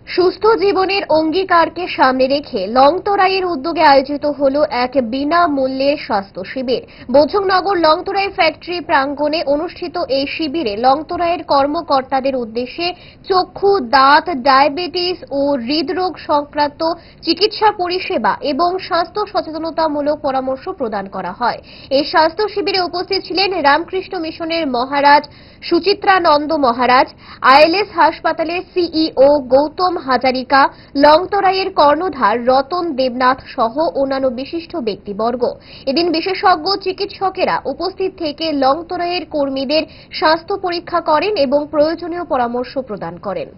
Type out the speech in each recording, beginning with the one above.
সুস্থ জীবনের অঙ্গীকারকে সামনে রেখে লংতরাইয়ের উদ্যোগে আয়োজিত হল এক বিনামূল্যের স্বাস্থ্য শিবির। বোঝংনগর লংতরাই ফ্যাক্টরি প্রাঙ্গণে অনুষ্ঠিত এই শিবিরে লংতরাইয়ের কর্মকর্তাদের উদ্দেশ্যে চক্ষু, দাঁত, ডায়াবেটিস ও হৃদরোগ সংক্রান্ত চিকিৎসা পরিষেবা এবং স্বাস্থ্য সচেতনতামূলক পরামর্শ প্রদান করা হয়। এই স্বাস্থ্য শিবিরে উপস্থিত ছিলেন রামকৃষ্ণ মিশনের মহারাজ সুচিত্রানন্দ মহারাজ, আইএলএস হাসপাতালের সিইও গৌতম হাজারিকা, লংতরাইয়ের কর্ণধার রতন দেবনাথ সহ অন্যান্য বিশিষ্ট ব্যক্তিবর্গ। এদিন বিশেষজ্ঞ চিকিৎসকেরা উপস্থিত থেকে লংতরাইয়ের কর্মীদের স্বাস্থ্য পরীক্ষা করেন এবং প্রয়োজনীয় পরামর্শ প্রদান করেন।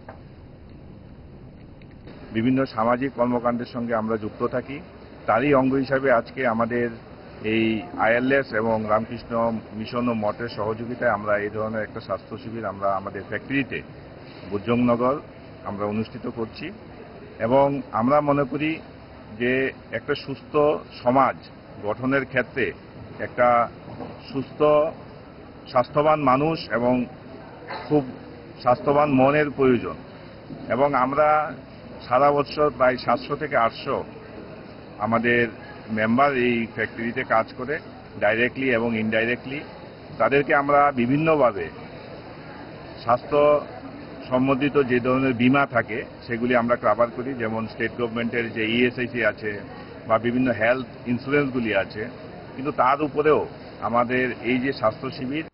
বিভিন্ন সামাজিক কর্মকাণ্ডের সঙ্গে আমরা যুক্ত থাকি, তারই অঙ্গ হিসাবে আজকে আমাদের এই আইএলএস এবং রামকৃষ্ণ মিশন ও মঠের সহযোগিতায় আমরা এই ধরনের একটা স্বাস্থ্য শিবির আমরা আমাদের ফ্যাক্টরিতে বোঝংনগর আমরা অনুষ্ঠিত করছি। এবং আমরা মনে করি যে একটা সুস্থ সমাজ গঠনের ক্ষেত্রে একটা সুস্থ স্বাস্থ্যবান মানুষ এবং খুব স্বাস্থ্যবান মনের প্রয়োজন। এবং আমরা সারা বছর প্রায় 700 থেকে 800 আমাদের মেম্বার এই ফ্যাক্টরিতে কাজ করে, ডাইরেক্টলি এবং ইনডাইরেক্টলি। তাদেরকে আমরা বিভিন্নভাবে স্বাস্থ্য সম্বন্ধিত যে ধরনের বীমা থাকে সেগুলি আমরা কভার করি, যেমন স্টেট গভর্নমেন্টের যে ইএসআইসি আছে বা বিভিন্ন হেলথ ইন্স্যুরেন্সগুলি আছে। কিন্তু তার উপরেও আমাদের এই যে স্বাস্থ্য শিবির